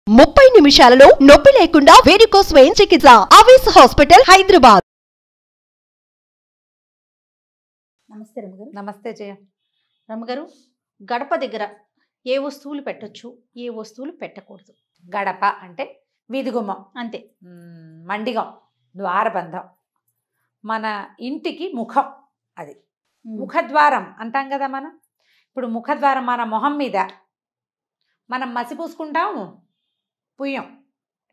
30 నిమిషాలలో నొప్పి లేకుండా వేడికోస్ వెయిన్ చికిత్స ఆవేశ హాస్పిటల్ హైదరాబాద్. నమస్తే రమ్మగారు. నమస్తే జయ. రమ్మగారు, గడప దగ్గర ఏ వస్తువులు పెట్టొచ్చు, ఏ వస్తువులు పెట్టకూడదు? గడప అంటే వీధిగుమ్మం, అంతే. మండిగం, ద్వారబంధం, మన ఇంటికి ముఖం. అది ముఖద్వారం అంటాం కదా మనం. ఇప్పుడు ముఖద్వారం మన మొహం మీద మనం మసి పూసుకుంటాము, పుయ్యం.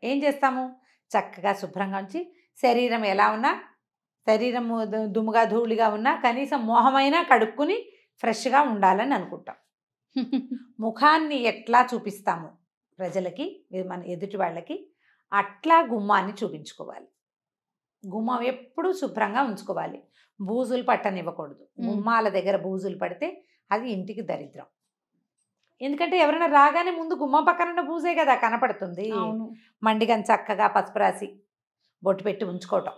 ఏం చేస్తాము? చక్కగా శుభ్రంగా ఉంచి శరీరం ఎలా ఉన్నా, శరీరం దుమ్ముగా ధూళిగా ఉన్నా కనీసం మొహమైనా కడుక్కుని ఫ్రెష్గా ఉండాలని అనుకుంటాం. ముఖాన్ని ఎట్లా చూపిస్తాము ప్రజలకి, మన ఎదుటి వాళ్ళకి, అట్లా గుమ్మాన్ని చూపించుకోవాలి. గుమ్మం ఎప్పుడూ శుభ్రంగా ఉంచుకోవాలి. బూజులు పట్టనివ్వకూడదు. గుమ్మాల దగ్గర బూజులు పడితే అది ఇంటికి దరిద్రం. ఎందుకంటే ఎవరైనా రాగానే ముందు గుమ్మం పక్కన ఉన్న బూజే కదా కనపడుతుంది. మండిగని చక్కగా పసుపు రాసి బొట్టు పెట్టి ఉంచుకోవటం.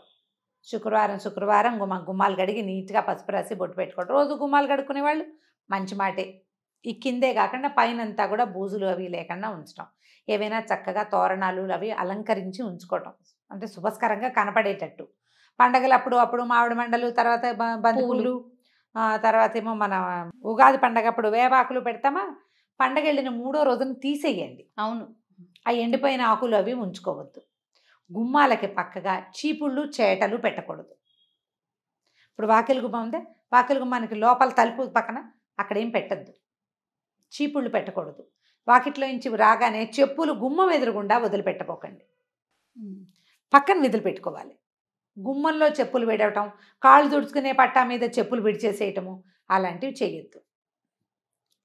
శుక్రవారం గుమ్మాలు కడిగి నీట్గా పసుపు రాసి బొట్టు పెట్టుకోవటం. రోజు గుమ్మాలు కడుక్కునే వాళ్ళు మంచి మాటే. ఈ కిందే కాకుండా పైనంతా కూడా బూజులు అవి లేకుండా ఉంచడం. ఏవైనా చక్కగా తోరణాలు అవి అలంకరించి ఉంచుకోవటం, అంటే శుభస్కరంగా కనపడేటట్టు. పండగలు అప్పుడు మామిడి మండలు, తర్వాత బంతిపూలు, తర్వాత ఏమో మన ఉగాది పండగ అప్పుడు వేపాకులు పెడతామా. పండగ వెళ్ళిన 3వ రోజున తీసేయండి. అవును. ఆ ఎండిపోయిన ఆకులు అవి ఉంచుకోవద్దు. గుమ్మాలకి పక్కగా చీపుళ్ళు చేటలు పెట్టకూడదు. ఇప్పుడు వాకిలి గుమ్మం ఉందే, వాకిలి గుమ్మానికి లోపల తలుపు పక్కన అక్కడేం పెట్టద్దు. చీపుళ్ళు పెట్టకూడదు. వాకిట్లో నుంచి రాగానే చెప్పులు గుమ్మం ఎదురుగుండా వదిలిపెట్టపోకండి. పక్కన వదిలిపెట్టుకోవాలి. గుమ్మంలో చెప్పులు విడవటం, కాళ్ళు తుడుచుకునే పట్టా మీద చెప్పులు విడిచేసేయటము అలాంటివి చేయొద్దు.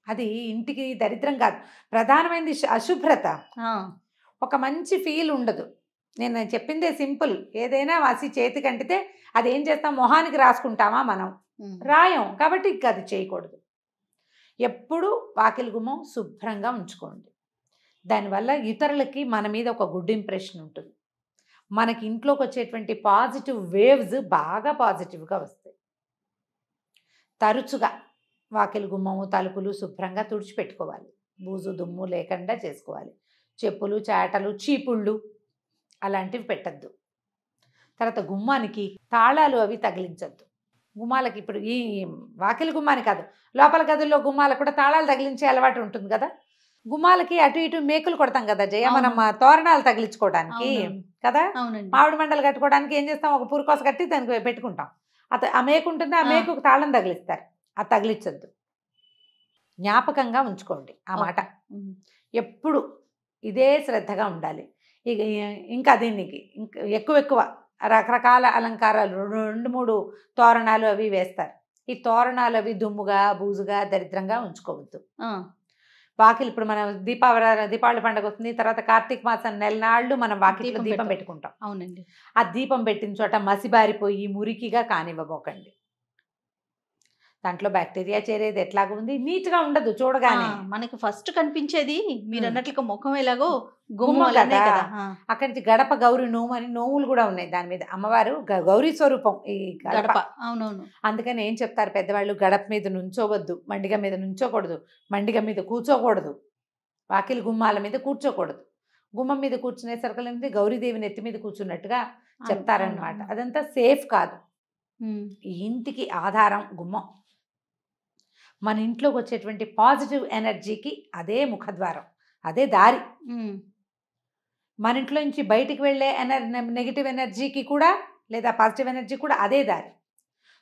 అది ఇంటికి దరిద్రం కాదు, ప్రధానమైనది అశుభ్రత. ఒక మంచి ఫీల్ ఉండదు. నేను చెప్పిందే సింపుల్. ఏదైనా వాసి చేతికి అంటితే అది ఏం చేస్తాం? మొహానికి రాసుకుంటామా మనం? రాయం. కాబట్టి ఇంక అది చేయకూడదు. ఎప్పుడూ వాకిలి గుమ్మం శుభ్రంగా ఉంచుకోండి. దానివల్ల ఇతరులకి మన మీద ఒక గుడ్ ఇంప్రెషన్ ఉంటుంది. మనకి ఇంట్లోకి వచ్చేటువంటి పాజిటివ్ వేవ్స్ బాగా పాజిటివ్గా వస్తాయి. తరచుగా వాకిలి గుమ్మము, తలుపులు శుభ్రంగా తుడిచిపెట్టుకోవాలి. బూజు దుమ్ము లేకుండా చేసుకోవాలి. చెప్పులు, చాటలు, చీపుళ్ళు అలాంటివి పెట్టద్దు. తర్వాత గుమ్మానికి తాళాలు అవి తగిలించద్దు. గుమ్మాలకి ఇప్పుడు ఈ వాకిలి గుమ్మాని కాదు, లోపల గదుల్లో గుమ్మాలకు కూడా తాళాలు తగిలించే అలవాటు ఉంటుంది కదా. గుమ్మాలకి అటు ఇటు మేకులు కొడతాం కదా జయ, మనం తోరణాలు తగిలించుకోవడానికి కదా. మామిడి మండలు కట్టుకోవడానికి ఏం చేస్తాం? ఒక పురుకోస కట్టి దానికి పెట్టుకుంటాం. ఆ మేకు ఉంటుంది, ఆ మేకుకు తాళం తగిలిస్తారు. అది తగిలించద్దు. జ్ఞాపకంగా ఉంచుకోండి ఆ మాట. ఎప్పుడు ఇదే శ్రద్ధగా ఉండాలి. ఇంకా దీనికి ఎక్కువ రకరకాల అలంకారాలు 2-3 తోరణాలు అవి వేస్తారు. ఈ తోరణాలు అవి దుమ్ముగా, బూజుగా, దరిద్రంగా ఉంచుకోవద్దు. వాకిలి ఇప్పుడు మనం దీపావళి పండుగ వస్తుంది, తర్వాత కార్తీక మాసం నెలనాళ్ళు మనం వాకిలిలో దీపం పెట్టుకుంటాం. అవునండి. ఆ దీపం పెట్టిన చోట మసిబారిపోయి మురికిగా కానివ్వబోకండి. దాంట్లో బ్యాక్టీరియా చేరేది ఎట్లాగా ఉంది, నీట్గా ఉండదు చూడగానే. మనకి ఫస్ట్ కనిపించేది మీరు అన్నట్లుగా ముఖం ఎలాగో గుమ్మ కదా. అక్కడి నుంచి గడప గౌరి నోము అని నోములు కూడా ఉన్నాయి దాని మీద. అమ్మవారు గౌరీ స్వరూపం ఈ గడప. అవునవును. అందుకని ఏం చెప్తారు పెద్దవాళ్ళు? గడప మీద నుంచోవద్దు, మండిగ మీద నుంచోకూడదు, మండిగ మీద కూర్చోకూడదు, వాకిలి గుమ్మాల మీద కూర్చోకూడదు. గుమ్మం మీద కూర్చునే సరుకులు గౌరీదేవిని ఎత్తి మీద కూర్చున్నట్టుగా చెప్తారనమాట. అదంతా సేఫ్ కాదు. ఈ ఇంటికి ఆధారం గుమ్మం. మన ఇంట్లోకి వచ్చేటువంటి పాజిటివ్ ఎనర్జీకి అదే ముఖద్వారం, అదే దారి. మన ఇంట్లో నుంచి బయటికి వెళ్ళే నెగిటివ్ ఎనర్జీకి కూడా, లేదా పాజిటివ్ ఎనర్జీ కూడా అదే దారి.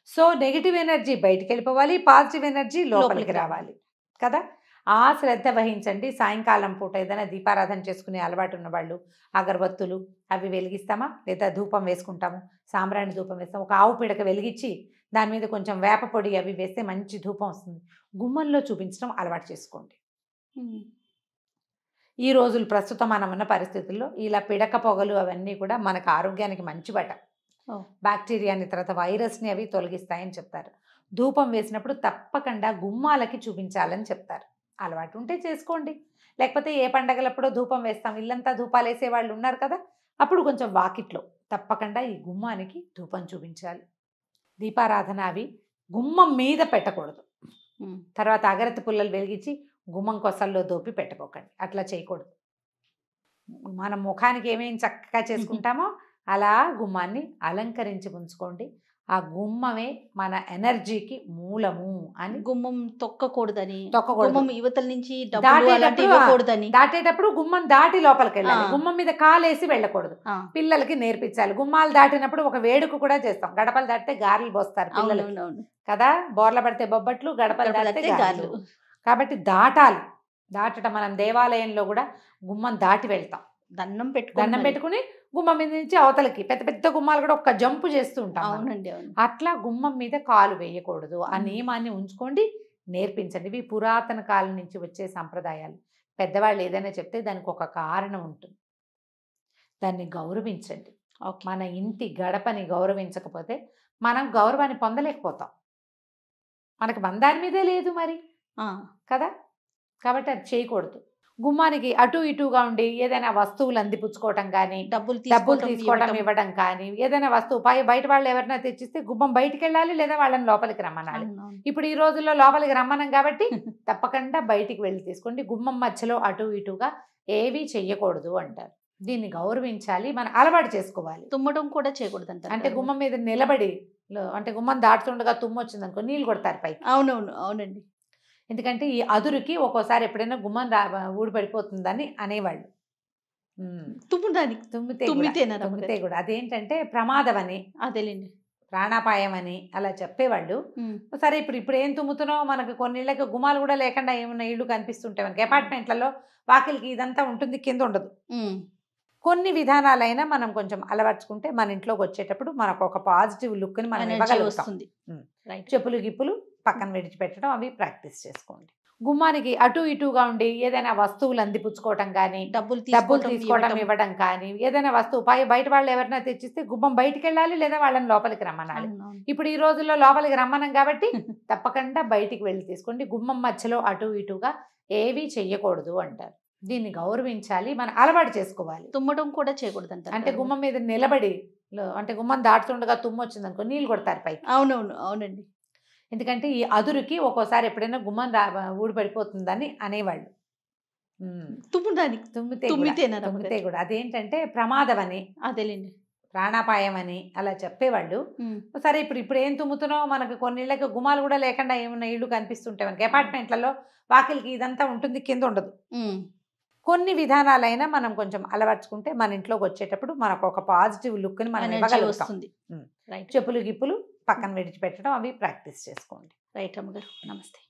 సో నెగిటివ్ ఎనర్జీ బయటికి వెళ్ళిపోవాలి, పాజిటివ్ ఎనర్జీ లోపలికి రావాలి కదా. ఆ శ్రద్ధ వహించండి. సాయంకాలం పూట ఏదైనా దీపారాధన చేసుకునే అలవాటు ఉన్నవాళ్ళు అగరబత్తులు అవి వెలిగిస్తామా, లేదా ధూపం వేసుకుంటాము, సాంబ్రాణి ధూపం వేస్తాం. ఒక ఆవు పిడక వెలిగించి దాని మీద కొంచెం వేప పొడి అవి వేస్తే మంచి ధూపం వస్తుంది. గుమ్మంలో చూపించడం అలవాటు చేసుకోండి. ఈ రోజులు ప్రస్తుతం మనం ఉన్న పరిస్థితుల్లో ఇలా పిడక పొగలు అవన్నీ కూడా మనకు ఆరోగ్యానికి మంచి బట. బ్యాక్టీరియాని, తర్వాత వైరస్ని అవి తొలగిస్తాయని చెప్తారు. ధూపం వేసినప్పుడు తప్పకుండా గుమ్మాలకి చూపించాలని చెప్తారు. అలవాటు ఉంటే చేసుకోండి. లేకపోతే ఏ పండగలప్పుడో ధూపం వేస్తాం, ఇల్లంతా ధూపాలు వేసే వాళ్ళు ఉన్నారు కదా, అప్పుడు కొంచెం వాకిట్లో తప్పకుండా ఈ గుమ్మానికి ధూపం చూపించాలి. దీపారాధన అవి గుమ్మం మీద పెట్టకూడదు. తర్వాత అగరత్తి పుల్లలు వెలిగించి గుమ్మం కొసల్లో దోపి పెట్టుకోకండి, అట్లా చేయకూడదు. మన ముఖానికి ఏమేమి చక్కగా చేసుకుంటామో అలా గుమ్మాన్ని అలంకరించి ఉంచుకోండి. ఆ గుమ్మమే మన ఎనర్జీకి మూలము అని. గుమ్మం తొక్కకూడదని, తొక్కకూడదు. గుమ్మం యువతల నుంచి డబ్బులు అలాంటివి ఇవ్వకూడదని. దాటేటప్పుడు గుమ్మం దాటి లోపలికి వెళ్ళాలి. గుమ్మం మీద కాలేసి వెళ్ళకూడదు. పిల్లలకి నేర్పించాలి. గుమ్మాలు దాటినప్పుడు ఒక వేడుక కూడా చేస్తాం. గడపలు దాటితే గారెలు పోస్తారు పిల్లలు కదా. బోర్ల పడితే బొబ్బట్లు, గడపలు దాటితే గారెలు. కాబట్టి దాటాలి. దాటడం మనం దేవాలయంలో కూడా గుమ్మం దాటి వెళ్తాం. దండం పెట్టుకుని గుమ్మం మీద నుంచి అవతలకి పెద్ద పెద్ద గుమ్మాలు కూడా ఒక్క జంపు చేస్తూ ఉంటాం. అవునండి. అట్లా గుమ్మం మీద కాలు వేయకూడదు. ఆ నియమాన్ని ఉంచుకోండి, నేర్పించండి. ఇవి పురాతన కాలం నుంచి వచ్చే సంప్రదాయాలు. పెద్దవాళ్ళు ఏదైనా చెప్తే దానికి ఒక కారణం ఉంటుంది. దాన్ని గౌరవించండి. మన ఇంటి గడపని గౌరవించకపోతే మనం గౌరవాన్ని పొందలేకపోతాం. మనకి బంధాని మీదే లేదు మరి కదా. కాబట్టి అది చేయకూడదు. గుమ్మానికి అటు ఇటుగా ఉండి ఏదైనా వస్తువులు అందిపుచ్చుకోవటం కానీ, డబ్బులు తీసుకోవడం ఇవ్వడం కానీ, ఏదైనా వస్తువు బయట వాళ్ళు ఎవరైనా తెచ్చిస్తే గుమ్మం బయటికి వెళ్ళాలి, లేదా వాళ్ళని లోపలికి రమ్మనాలి. ఇప్పుడు ఈ రోజుల్లో లోపలికి రమ్మనం కాబట్టి తప్పకుండా బయటికి వెళ్ళి తీసుకోండి. గుమ్మం మధ్యలో అటు ఇటుగా ఏవి చెయ్యకూడదు అంటారు. దీన్ని గౌరవించాలి, మనం అలవాటు చేసుకోవాలి. తుమ్మడం కూడా చేయకూడదు అంటారు. అంటే గుమ్మం మీద నిలబడి, అంటే గుమ్మం దాటుతుండగా తుమ్ము వచ్చింది అనుకో, నీళ్ళు కొడతారు పైకి. అవునండి. ఎందుకంటే ఈ అదురుకి ఒక్కోసారి ఎప్పుడైనా గుమ్మం ఊడిపడిపోతుందని అనేవాళ్ళు. తుమ్మితే కూడా అదేంటంటే ప్రమాదం అని, అదేలేండి, ప్రాణాపాయం అని అలా చెప్పేవాళ్ళు. సరే ఇప్పుడు ఏం తుమ్ముతున్నావు, మనకు కొన్ని ఇళ్ళకి గుమ్మాలు కూడా లేకుండా ఏమన్నా ఇళ్ళు కనిపిస్తుంటాయి. మనకి అపార్ట్మెంట్లలో వాకిలికి ఇదంతా ఉంటుంది, కింద ఉండదు. కొన్ని విధానాలైనా మనం కొంచెం అలవర్చుకుంటే మన ఇంట్లోకి వచ్చేటప్పుడు మనకు ఒక పాజిటివ్ లుక్ని మనం ఇవ్వగలుగుతాం. చెప్పులు గిప్పులు పక్కన విడిచిపెట్టడం, అవి ప్రాక్టీస్ చేసుకోండి. గుమ్మానికి అటు ఇటుగా ఉండి ఏదైనా వస్తువులు అందిపుచ్చుకోవటం కానీ, డబ్బులు తీసుకోవడం ఇవ్వడం కానీ, ఏదైనా వస్తువు బయట వాళ్ళు ఎవరైనా తెచ్చిస్తే గుమ్మం బయటికి వెళ్ళాలి, లేదా వాళ్ళని లోపలికి రమ్మనాలి. ఇప్పుడు ఈ రోజుల్లో లోపలికి రమ్మనం కాబట్టి తప్పకుండా బయటికి వెళ్ళి తీసుకోండి. గుమ్మం మధ్యలో అటు ఇటుగా ఏవి చెయ్యకూడదు అంటారు. దీన్ని గౌరవించాలి, మనం అలవాటు చేసుకోవాలి. తుమ్మడం కూడా చేయకూడదు అంటారు. అంటే గుమ్మం మీద నిలబడి, అంటే గుమ్మం దాటుతుండగా తుమ్ము వచ్చింది అనుకో, నీళ్ళు కొడతారు పైకి. అవునండి. ఎందుకంటే ఈ అదురుకి ఒక్కోసారి ఎప్పుడైనా గుమ్మం ఊడిపడిపోతుందని అనేవాళ్ళు. తుమ్మితే కూడా అదేంటంటే ప్రమాదం అని, అదేలేండి, ప్రాణాపాయం అని అలా చెప్పేవాళ్ళు. సరే ఇప్పుడు ఏం తుమ్ముతున్నావు, మనకు కొన్ని ఇళ్ళకి గుమ్మాలు కూడా లేకుండా ఏమన్నా ఇళ్ళు కనిపిస్తుంటాయి. మనకి అపార్ట్మెంట్లలో వాకిలికి ఇదంతా ఉంటుంది, కింద ఉండదు. కొన్ని విధానాలైనా మనం కొంచెం అలవర్చుకుంటే మన ఇంట్లోకి వచ్చేటప్పుడు మనకు ఒక పాజిటివ్ లుక్ని మనం ఇవ్వగలుగుతాం. చెప్పులు గిప్పులు పక్కన విడిచిపెట్టడం, అవి ప్రాక్టీస్ చేసుకోండి. రైట్ అమ్మగారు, నమస్తే.